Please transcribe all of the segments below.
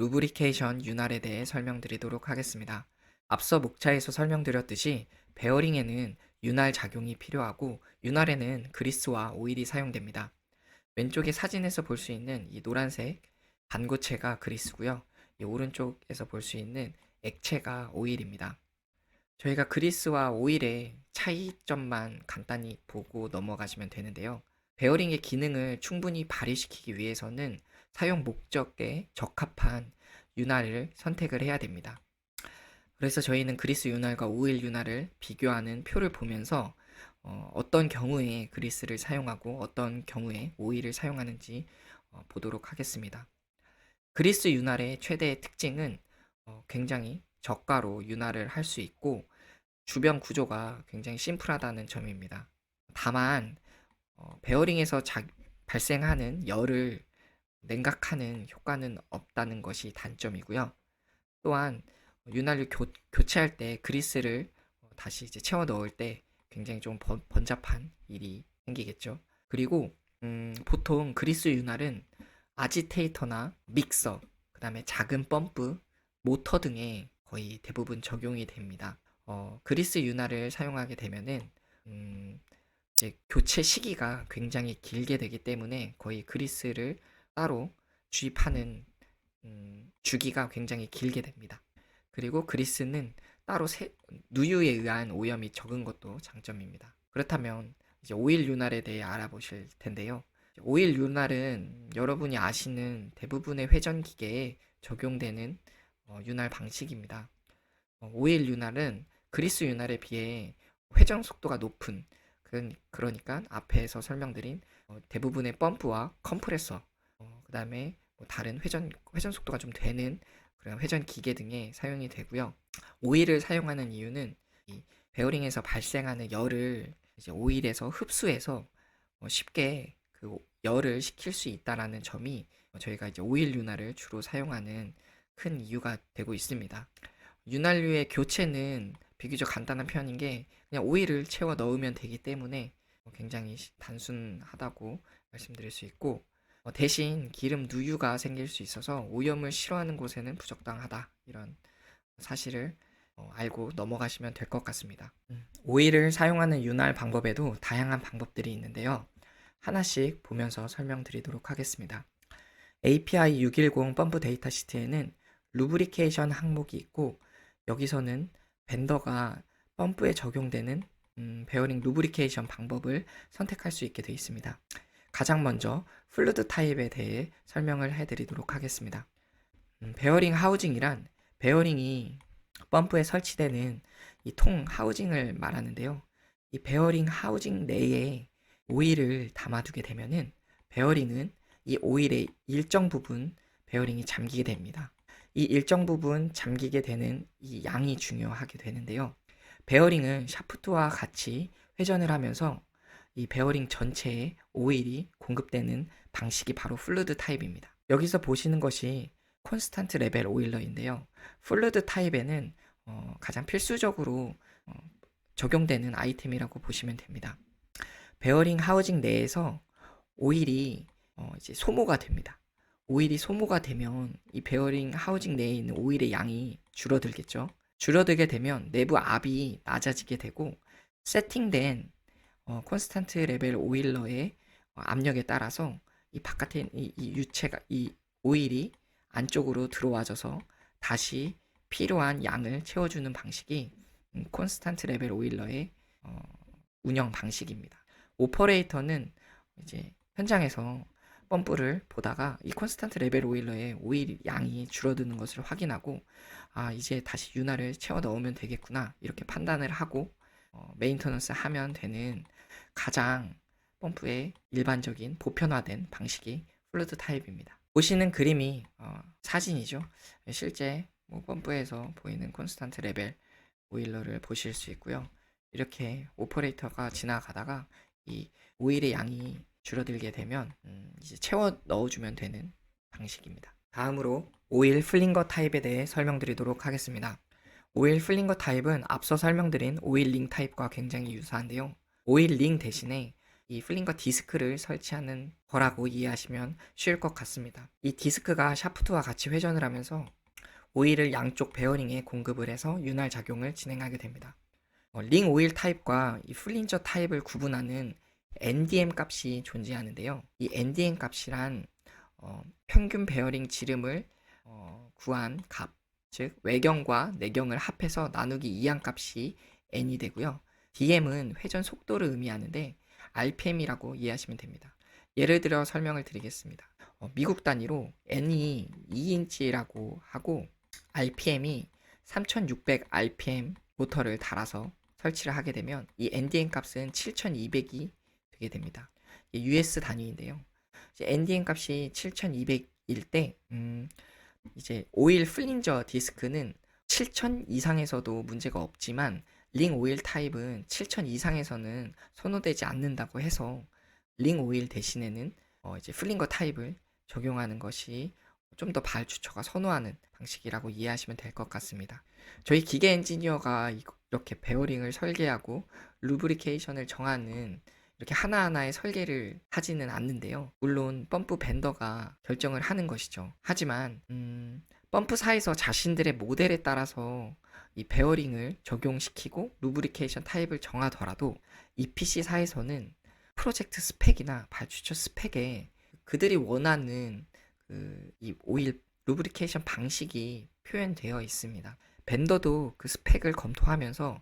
루브리케이션 윤활에 대해 설명드리도록 하겠습니다. 앞서 목차에서 설명드렸듯이 베어링에는 윤활 작용이 필요하고 윤활에는 그리스와 오일이 사용됩니다. 왼쪽의 사진에서 볼 수 있는 이 노란색 반고체가 그리스고요. 이 오른쪽에서 볼 수 있는 액체가 오일입니다. 저희가 그리스와 오일의 차이점만 간단히 보고 넘어가시면 되는데요. 베어링의 기능을 충분히 발휘시키기 위해서는 사용 목적에 적합한 윤활을 선택을 해야 됩니다. 그래서 저희는 그리스 윤활과 오일 윤활을 비교하는 표를 보면서 어떤 경우에 그리스를 사용하고 어떤 경우에 오일을 사용하는지 보도록 하겠습니다. 그리스 윤활의 최대 특징은 굉장히 저가로 윤활을 할 수 있고 주변 구조가 굉장히 심플하다는 점입니다. 다만 베어링에서 발생하는 열을 냉각하는 효과는 없다는 것이 단점이고요. 또한 윤활유 교체할 때 그리스를 다시 이제 채워 넣을 때 굉장히 좀 번잡한 일이 생기겠죠. 그리고 보통 그리스 윤활은 아지테이터나 믹서, 그 다음에 작은 펌프, 모터 등에 거의 대부분 적용이 됩니다. 그리스 윤활을 사용하게 되면은 이제 교체 시기가 굉장히 길게 되기 때문에 거의 그리스를 따로 주입하는 주기가 굉장히 길게 됩니다. 그리고 그리스는 따로 누유에 의한 오염이 적은 것도 장점입니다. 그렇다면 이제 오일 윤활에 대해 알아보실 텐데요. 오일 윤활은 여러분이 아시는 대부분의 회전 기계에 적용되는 윤활 방식입니다. 오일 윤활은 그리스 윤활에 비해 회전 속도가 높은 그러니까 앞에서 설명드린 대부분의 펌프와 컴프레서 그 다음에 다른 회전 속도가 좀 되는 그런 회전 기계 등에 사용이 되고요. 오일을 사용하는 이유는 이 베어링에서 발생하는 열을 이제 오일에서 흡수해서 쉽게 그 열을 식힐 수 있다라는 점이 저희가 이제 오일 윤활을 주로 사용하는 큰 이유가 되고 있습니다. 윤활유의 교체는 비교적 간단한 편인 게 그냥 오일을 채워 넣으면 되기 때문에 굉장히 단순하다고 말씀드릴 수 있고 대신 기름 누유가 생길 수 있어서 오염을 싫어하는 곳에는 부적당하다 이런 사실을 알고 넘어가시면 될 것 같습니다. 오일을 사용하는 윤활 방법에도 다양한 방법들이 있는데요. 하나씩 보면서 설명드리도록 하겠습니다. API 610 펌프 데이터 시트에는 루브리케이션 항목이 있고 여기서는 벤더가 펌프에 적용되는 베어링 루브리케이션 방법을 선택할 수 있게 되어 있습니다. 가장 먼저 플루드 타입에 대해 설명을 해드리도록 하겠습니다. 베어링 하우징이란 베어링이 펌프에 설치되는 이 통 하우징을 말하는데요. 이 베어링 하우징 내에 오일을 담아두게 되면은 베어링은 이 오일의 일정 부분 베어링이 잠기게 됩니다. 이 일정 부분 잠기게 되는 이 양이 중요하게 되는데요. 베어링은 샤프트와 같이 회전을 하면서 이 베어링 전체에 오일이 공급되는 방식이 바로 플루드 타입입니다. 여기서 보시는 것이 콘스탄트 레벨 오일러인데요. 플루드 타입에는 가장 필수적으로 적용되는 아이템이라고 보시면 됩니다. 베어링 하우징 내에서 오일이 이제 소모가 됩니다. 오일이 소모가 되면 이 베어링 하우징 내에 있는 오일의 양이 줄어들겠죠. 줄어들게 되면 내부 압이 낮아지게 되고 세팅된 콘스탄트 레벨 오일러의 압력에 따라서 이 바깥에 이 유체가 이 오일이 안쪽으로 들어와져서 다시 필요한 양을 채워주는 방식이 콘스탄트 레벨 오일러의 운영 방식입니다. 오퍼레이터는 이제 현장에서 펌프를 보다가 이 콘스탄트 레벨 오일러의 오일 양이 줄어드는 것을 확인하고 이제 다시 윤활을 채워 넣으면 되겠구나 이렇게 판단을 하고 메인터넌스 하면 되는 가장 펌프의 일반적인 보편화된 방식이 플루드 타입입니다. 보시는 그림이 사진이죠. 실제 펌프에서 보이는 콘스탄트 레벨 오일러를 보실 수 있고요. 이렇게 오퍼레이터가 지나가다가 이 오일의 양이 줄어들게 되면 이제 채워 넣어주면 되는 방식입니다. 다음으로 오일 플링거 타입에 대해 설명드리도록 하겠습니다. 오일 플링거 타입은 앞서 설명드린 오일 링 타입과 굉장히 유사한데요. 오일 링 대신에 이 플링거 디스크를 설치하는 거라고 이해하시면 쉬울 것 같습니다. 이 디스크가 샤프트와 같이 회전을 하면서 오일을 양쪽 베어링에 공급을 해서 윤활 작용을 진행하게 됩니다. 링 오일 타입과 이 플린저 타입을 구분하는 NDM 값이 존재하는데요. 이 NDM 값이란 평균 베어링 지름을 구한 값, 즉 외경과 내경을 합해서 나누기 2한 값이 N이 되고요. DM은 회전 속도를 의미하는데 RPM이라고 이해하시면 됩니다. 예를 들어 설명을 드리겠습니다. 미국 단위로 N이 2인치라고 하고 RPM이 3600 RPM 모터를 달아서 설치를 하게 되면 이 NDM 값은 7200이 되게 됩니다. US 단위인데요. NDM 값이 7200일 때 이제 오일 플린저 디스크는 7000 이상에서도 문제가 없지만 링 오일 타입은 7000 이상에서는 선호되지 않는다고 해서 링 오일 대신에는 이제 플린거 타입을 적용하는 것이 좀 더 발주처가 선호하는 방식이라고 이해하시면 될 것 같습니다. 저희 기계 엔지니어가 이렇게 베어링을 설계하고 루브리케이션을 정하는 이렇게 하나하나의 설계를 하지는 않는데요. 물론 펌프 벤더가 결정을 하는 것이죠. 하지만 펌프사에서 자신들의 모델에 따라서 이 베어링을 적용시키고 루브리케이션 타입을 정하더라도 EPC사에서는 프로젝트 스펙이나 발주처 스펙에 그들이 원하는 이 오일 루브리케이션 방식이 표현되어 있습니다. 벤더도 그 스펙을 검토하면서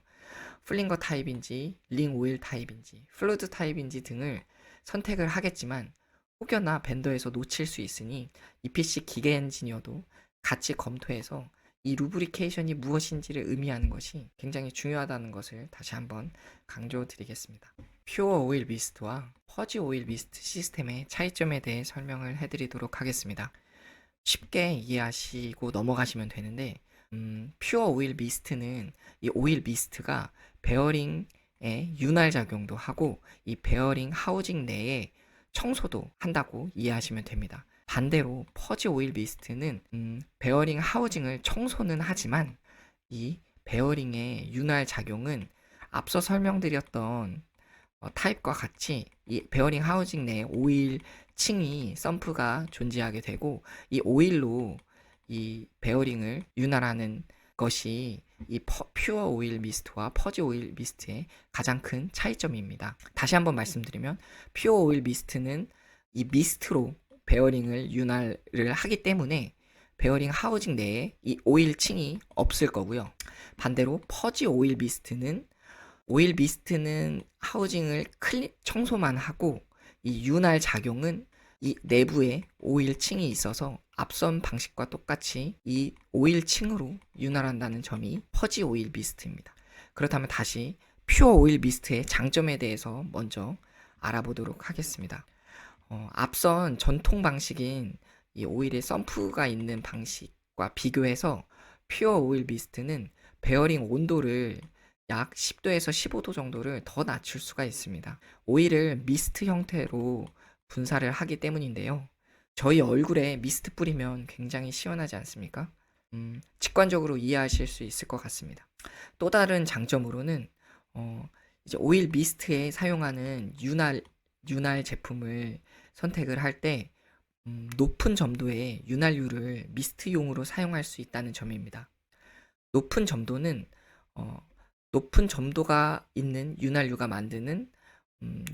플링거 타입인지 링 오일 타입인지 플루이드 타입인지 등을 선택을 하겠지만 혹여나 벤더에서 놓칠 수 있으니 EPC 기계 엔지니어도 같이 검토해서 이 루브리케이션이 무엇인지를 의미하는 것이 굉장히 중요하다는 것을 다시 한번 강조드리겠습니다. 퓨어 오일 미스트와 퍼지 오일 미스트 시스템의 차이점에 대해 설명을 해드리도록 하겠습니다. 쉽게 이해하시고 넘어가시면 되는데 퓨어 오일 미스트는 이 오일 미스트가 베어링의 윤활 작용도 하고 이 베어링 하우징 내에 청소도 한다고 이해하시면 됩니다. 반대로 퍼지 오일 미스트는 베어링 하우징을 청소는 하지만 이 베어링의 윤활 작용은 앞서 설명드렸던 타입과 같이 이 베어링 하우징 내에 오일 층이 썸프가 존재하게 되고 이 오일로 이 베어링을 윤활하는 것이 이 퓨어 오일 미스트와 퍼지 오일 미스트의 가장 큰 차이점입니다. 다시 한번 말씀드리면 퓨어 오일 미스트는 이 미스트로 베어링을 윤활을 하기 때문에 베어링 하우징 내에 이 오일 층이 없을 거고요. 반대로 퍼지 오일 미스트는 하우징을 청소만 하고 이 윤활 작용은 이 내부에 오일 층이 있어서 앞선 방식과 똑같이 이 오일 층으로 윤활한다는 점이 퍼지 오일 미스트입니다. 그렇다면 다시 퓨어 오일 미스트의 장점에 대해서 먼저 알아보도록 하겠습니다. 앞선 전통 방식인 이 오일에 썸프가 있는 방식과 비교해서 퓨어 오일 미스트는 베어링 온도를 약 10도에서 15도 정도를 더 낮출 수가 있습니다. 오일을 미스트 형태로 분사를 하기 때문인데요. 저희 얼굴에 미스트 뿌리면 굉장히 시원하지 않습니까? 직관적으로 이해하실 수 있을 것 같습니다. 또 다른 장점으로는 이제 오일 미스트에 사용하는 윤활 제품을 선택을 할 때 높은 점도의 윤활유를 미스트용으로 사용할 수 있다는 점입니다. 높은 점도는 높은 점도가 있는 윤활유가 만드는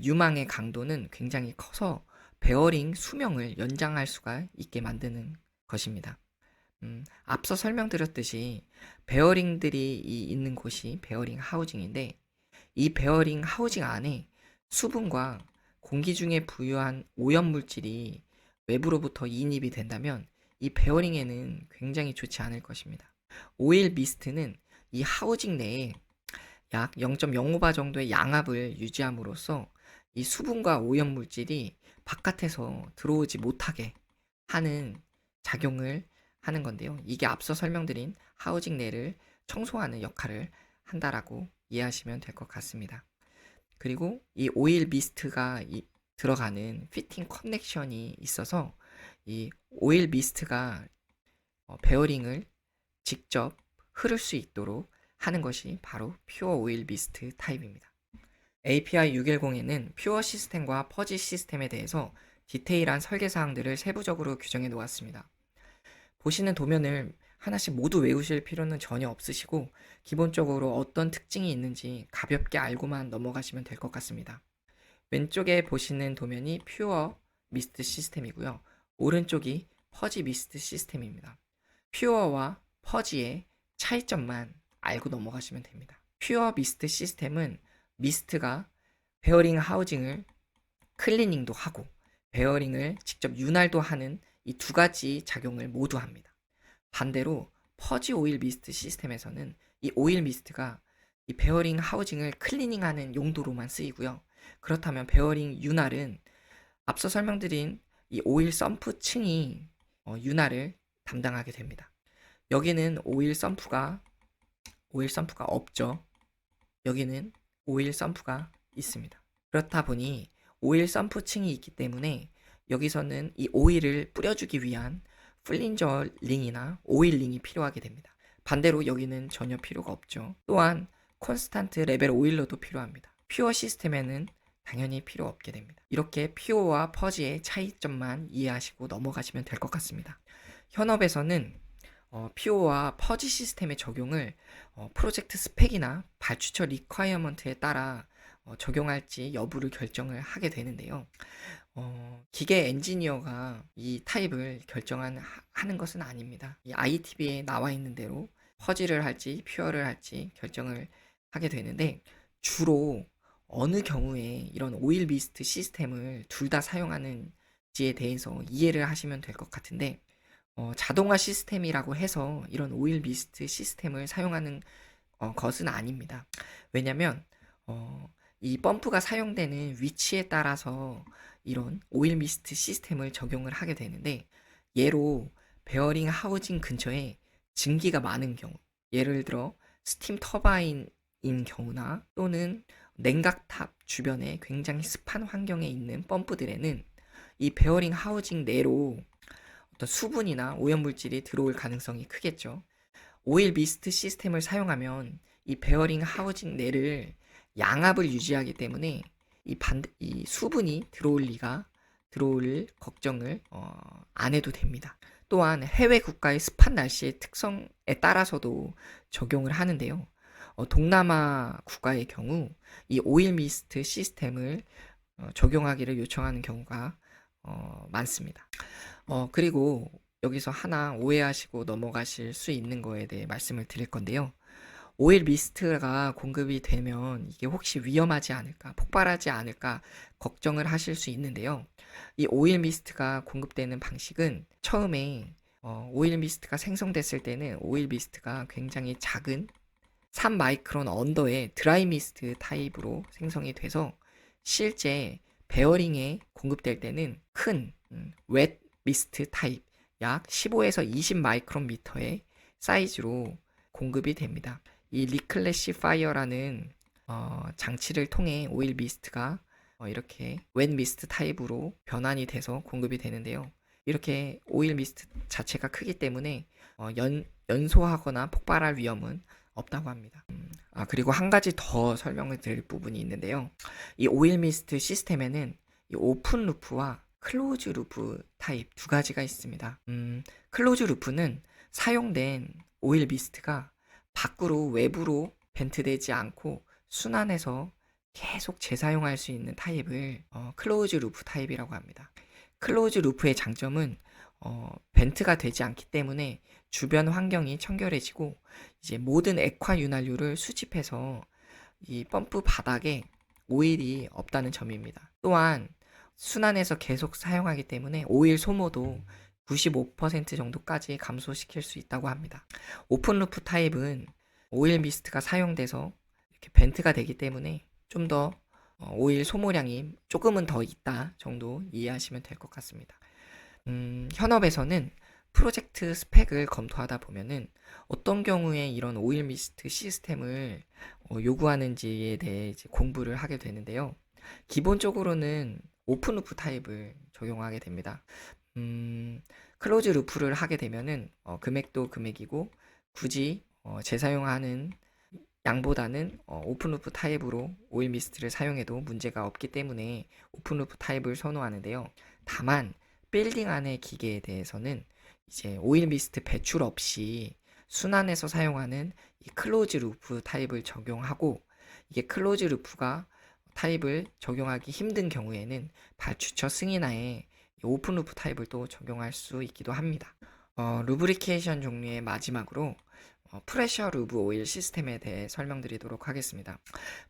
유망의 강도는 굉장히 커서 베어링 수명을 연장할 수가 있게 만드는 것입니다. 앞서 설명드렸듯이 베어링들이 있는 곳이 베어링 하우징인데 이 베어링 하우징 안에 수분과 공기 중에 부유한 오염물질이 외부로부터 이입이 된다면 이 베어링에는 굉장히 좋지 않을 것입니다. 오일 미스트는 이 하우징 내에 약 0.05바 정도의 양압을 유지함으로써 이 수분과 오염물질이 바깥에서 들어오지 못하게 하는 작용을 하는 건데요. 이게 앞서 설명드린 하우징 내를 청소하는 역할을 한다라고 이해하시면 될 것 같습니다. 그리고 이 오일 미스트가 들어가는 피팅 커넥션이 있어서 이 오일 미스트가 베어링을 직접 흐를 수 있도록 하는 것이 바로 퓨어 오일 미스트 타입입니다. API 610에는 퓨어 시스템과 퍼지 시스템에 대해서 디테일한 설계 사항들을 세부적으로 규정해 놓았습니다. 보시는 도면을 하나씩 모두 외우실 필요는 전혀 없으시고 기본적으로 어떤 특징이 있는지 가볍게 알고만 넘어가시면 될 것 같습니다. 왼쪽에 보시는 도면이 퓨어 미스트 시스템이고요. 오른쪽이 퍼지 미스트 시스템입니다. 퓨어와 퍼지의 차이점만 알고 넘어가시면 됩니다. 퓨어 미스트 시스템은 미스트가 베어링 하우징을 클리닝도 하고 베어링을 직접 윤활도 하는 이 두 가지 작용을 모두 합니다. 반대로 퍼지 오일 미스트 시스템에서는 이 오일 미스트가 이 베어링 하우징을 클리닝하는 용도로만 쓰이고요. 그렇다면 베어링 윤활은 앞서 설명드린 이 오일 펌프 층이 윤활을 담당하게 됩니다. 여기는 오일 펌프가 없죠. 여기는 오일 펌프가 있습니다. 그렇다 보니 오일 펌프 층이 있기 때문에 여기서는 이 오일을 뿌려주기 위한 플린저 링이나 오일 링이 필요하게 됩니다. 반대로 여기는 전혀 필요가 없죠. 또한 콘스탄트 레벨 오일러도 필요합니다. 퓨어 시스템에는 당연히 필요 없게 됩니다. 이렇게 퓨어와 퍼지의 차이점만 이해하시고 넘어가시면 될 것 같습니다. 현업에서는 퓨어와 퍼지 시스템의 적용을 프로젝트 스펙이나 발주처 리퀘어먼트에 따라 적용할지 여부를 결정을 하게 되는데요. 기계 엔지니어가 이 타입을 하는 것은 아닙니다. 이 ITB에 나와 있는 대로 퍼지를 할지 퓨어를 할지 결정을 하게 되는데 주로 어느 경우에 이런 오일 미스트 시스템을 둘 다 사용하는지에 대해서 이해를 하시면 될 것 같은데 자동화 시스템이라고 해서 이런 오일 미스트 시스템을 사용하는 것은 아닙니다. 왜냐면 이 펌프가 사용되는 위치에 따라서 이런 오일 미스트 시스템을 적용을 하게 되는데 예로 베어링 하우징 근처에 증기가 많은 경우 예를 들어 스팀 터바인인 경우나 또는 냉각탑 주변에 굉장히 습한 환경에 있는 펌프들에는 이 베어링 하우징 내로 어떤 수분이나 오염물질이 들어올 가능성이 크겠죠. 오일 미스트 시스템을 사용하면 이 베어링 하우징 내를 양압을 유지하기 때문에 이 수분이 들어올 걱정을 안 해도 됩니다. 또한 해외 국가의 습한 날씨의 특성에 따라서도 적용을 하는데요. 동남아 국가의 경우 이 오일 미스트 시스템을 적용하기를 요청하는 경우가 많습니다. 그리고 여기서 하나 오해하시고 넘어가실 수 있는 거에 대해 말씀을 드릴 건데요. 오일 미스트가 공급이 되면 이게 혹시 위험하지 않을까, 폭발하지 않을까 걱정을 하실 수 있는데요. 이 오일 미스트가 공급되는 방식은 처음에 오일 미스트가 생성됐을 때는 오일 미스트가 굉장히 작은 3마이크론 언더의 드라이 미스트 타입으로 생성이 돼서 실제 베어링에 공급될 때는 큰 웻 미스트 타입 약 15에서 20 마이크론 미터의 사이즈로 공급이 됩니다. 이 리클래시파이어라는 장치를 통해 오일 미스트가 이렇게 웻 미스트 타입으로 변환이 돼서 공급이 되는데요. 이렇게 오일 미스트 자체가 크기 때문에 연소하거나 폭발할 위험은 없다고 합니다. 그리고 한 가지 더 설명을 드릴 부분이 있는데요. 이 오일 미스트 시스템에는 이 오픈 루프와 클로즈 루프 타입 두 가지가 있습니다. 클로즈 루프는 사용된 오일 미스트가 밖으로 외부로 벤트되지 않고 순환해서 계속 재사용할 수 있는 타입을 클로즈 루프 타입이라고 합니다. 클로즈 루프의 장점은 벤트가 되지 않기 때문에 주변 환경이 청결해지고 이제 모든 액화 윤활유를 수집해서 이 펌프 바닥에 오일이 없다는 점입니다. 또한 순환해서 계속 사용하기 때문에 오일 소모도 95% 정도까지 감소시킬 수 있다고 합니다. 오픈 루프 타입은 오일 미스트가 사용돼서 이렇게 벤트가 되기 때문에 좀 더 오일 소모량이 조금은 더 있다 정도 이해하시면 될 것 같습니다. 현업에서는 프로젝트 스펙을 검토하다 보면은 어떤 경우에 이런 오일 미스트 시스템을 요구하는지에 대해 이제 공부를 하게 되는데요. 기본적으로는 오픈 루프 타입을 적용하게 됩니다. 클로즈 루프를 하게 되면은 금액도 금액이고 굳이 재사용하는 양보다는 오픈루프 타입으로 오일 미스트를 사용해도 문제가 없기 때문에 오픈루프 타입을 선호하는데요. 다만 빌딩 안의 기계에 대해서는 이제 오일 미스트 배출 없이 순환해서 사용하는 이 클로즈 루프 타입을 적용하고, 이게 클로즈 루프가 타입을 적용하기 힘든 경우에는 발주처 승인하에 오픈 루프 타입을 또 적용할 수 있기도 합니다. 루브리케이션 종류의 마지막으로 프레셔 루브 오일 시스템에 대해 설명드리도록 하겠습니다.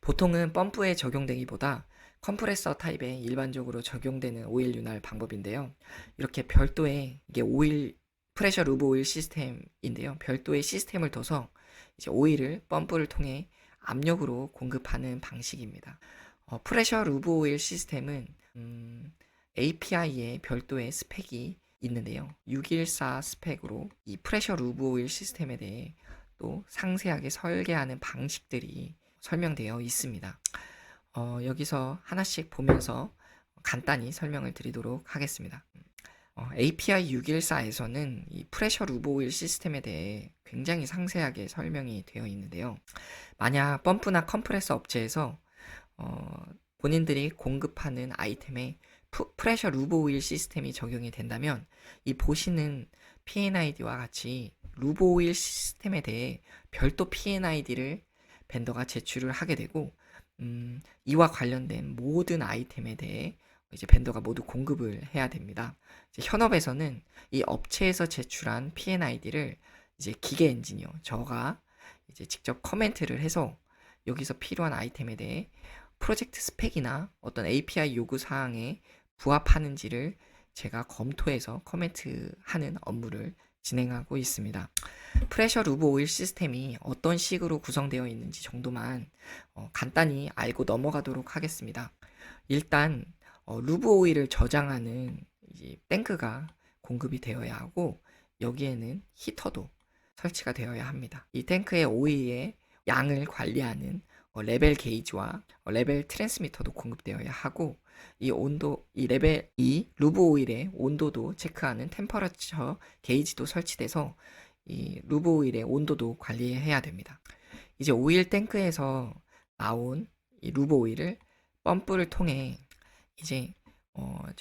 보통은 펌프에 적용되기보다 컴프레서 타입에 일반적으로 적용되는 오일 윤활 방법인데요. 이렇게 별도의 이게 오일 프레셔 루브 오일 시스템인데요. 별도의 시스템을 둬서 이제 오일을 펌프를 통해 압력으로 공급하는 방식입니다. 프레셔 루브 오일 시스템은 API에 별도의 스펙이 있는데요. 614 스펙으로 이 프레셔 루브 오일 시스템에 대해 또 상세하게 설계하는 방식들이 설명되어 있습니다. 여기서 하나씩 보면서 간단히 설명을 드리도록 하겠습니다. API 614에서는 이 프레셔 루브 오일 시스템에 대해 굉장히 상세하게 설명이 되어 있는데요. 만약 펌프나 컴프레서 업체에서 본인들이 공급하는 아이템에 프레셔 루브 오일 시스템이 적용이 된다면 이 보시는 P&ID와 같이 루브 오일 시스템에 대해 별도 P&ID를 벤더가 제출을 하게 되고, 이와 관련된 모든 아이템에 대해 이제 벤더가 모두 공급을 해야 됩니다. 이제 현업에서는 이 업체에서 제출한 P&ID를 이제 기계 엔지니어 저가 이제 직접 커멘트를 해서 여기서 필요한 아이템에 대해 프로젝트 스펙이나 어떤 API 요구 사항에 부합하는지를 제가 검토해서 커멘트하는 업무를 진행하고 있습니다. 프레셔 루브 오일 시스템이 어떤 식으로 구성되어 있는지 정도만 간단히 알고 넘어가도록 하겠습니다. 일단 루브 오일을 저장하는 이제 탱크가 공급이 되어야 하고, 여기에는 히터도 설치가 되어야 합니다. 이 탱크의 오일의 양을 관리하는 레벨 게이지와 레벨 트랜스미터도 공급되어야 하고, 이 레벨 2 루브 오일의 온도도 체크하는 템퍼러처 게이지도 설치돼서 이 루브 오일의 온도도 관리해야 됩니다. 이제 오일 탱크에서 나온 이 루브 오일을 펌프를 통해 이제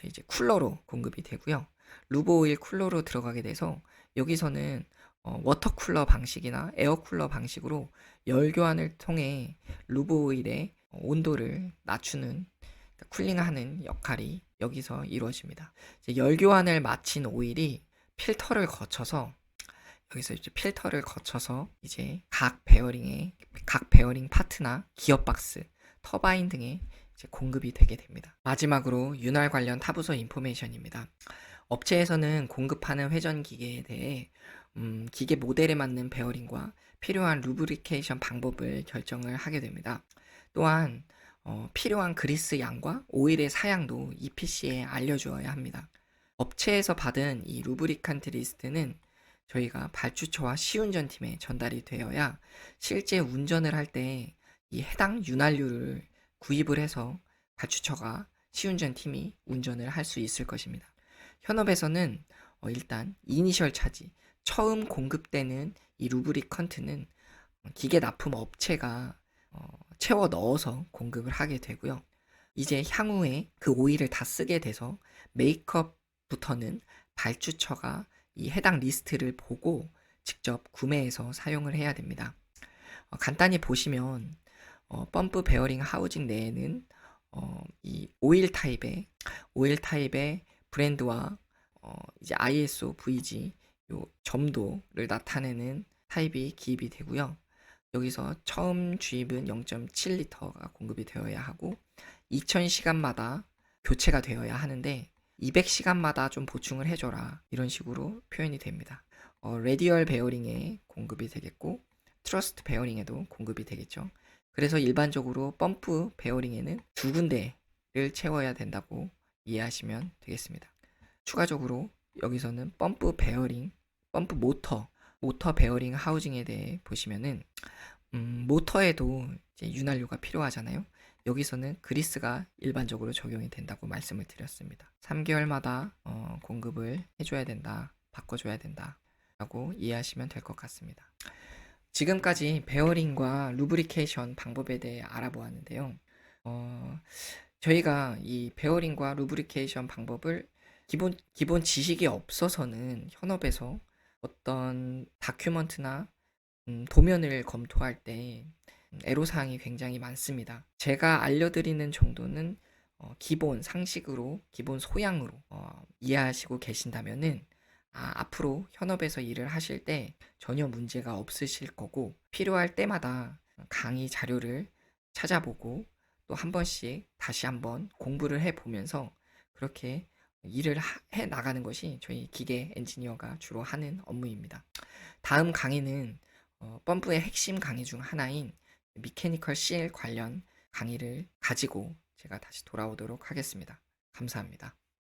이제 쿨러로 공급이 되고요. 루브 오일 쿨러로 들어가게 돼서 여기서는 워터 쿨러 방식이나 에어 쿨러 방식으로 열 교환을 통해 루브 오일의 온도를 낮추는, 그러니까 쿨링하는 역할이 여기서 이루어집니다. 이제 열 교환을 마친 오일이 필터를 거쳐서 여기서 이제 필터를 거쳐서 이제 각 베어링 파트나 기어 박스, 터바인 등에 이제 공급이 되게 됩니다. 마지막으로 윤활 관련 타부서 인포메이션입니다. 업체에서는 공급하는 회전 기계에 대해 기계 모델에 맞는 베어링과 필요한 루브리케이션 방법을 결정을 하게 됩니다. 또한 필요한 그리스 양과 오일의 사양도 EPC에 알려주어야 합니다. 업체에서 받은 이 루브리칸트 리스트는 저희가 발주처와 시운전팀에 전달이 되어야 실제 운전을 할 때 이 해당 윤활유를 구입을 해서 발주처가 시운전팀이 운전을 할 수 있을 것입니다. 현업에서는 일단 이니셜 차지, 처음 공급되는 이 루브리컨트는 기계 납품 업체가 채워 넣어서 공급을 하게 되고요. 이제 향후에 그 오일을 다 쓰게 돼서 메이크업부터는 발주처가 이 해당 리스트를 보고 직접 구매해서 사용을 해야 됩니다. 간단히 보시면 펌프 베어링 하우징 내에는 이 오일 타입의 브랜드와 이제 ISO VG 요 점도를 나타내는 타입이 기입이 되고요. 여기서 처음 주입은 0.7리터가 공급이 되어야 하고 2000시간마다 교체가 되어야 하는데 200시간마다 좀 보충을 해줘라, 이런 식으로 표현이 됩니다. 레디얼 베어링에 공급이 되겠고 트러스트 베어링에도 공급이 되겠죠. 그래서 일반적으로 펌프 베어링에는 두 군데를 채워야 된다고 이해하시면 되겠습니다. 추가적으로 여기서는 펌프 모터 베어링 하우징에 대해 보시면은 모터에도 이제 윤활유가 필요하잖아요. 여기서는 그리스가 일반적으로 적용이 된다고 말씀을 드렸습니다. 3개월마다 공급을 해줘야 된다, 바꿔줘야 된다 라고 이해하시면 될 것 같습니다. 지금까지 베어링과 루브리케이션 방법에 대해 알아보았는데요. 어, 저희가 이 베어링과 루브리케이션 방법을 기본 지식이 없어서는 현업에서 어떤 다큐먼트나 도면을 검토할 때 애로사항이 굉장히 많습니다. 제가 알려드리는 정도는 기본 상식으로, 기본 소양으로 이해하시고 계신다면은 앞으로 현업에서 일을 하실 때 전혀 문제가 없으실 거고, 필요할 때마다 강의 자료를 찾아보고 또 한 번씩 다시 한번 공부를 해보면서 그렇게 일을 해 나가는 것이 저희 기계 엔지니어가 주로 하는 업무입니다. 다음 강의는 펌프의 핵심 강의 중 하나인 미케니컬 실 관련 강의를 가지고 제가 다시 돌아오도록 하겠습니다. 감사합니다.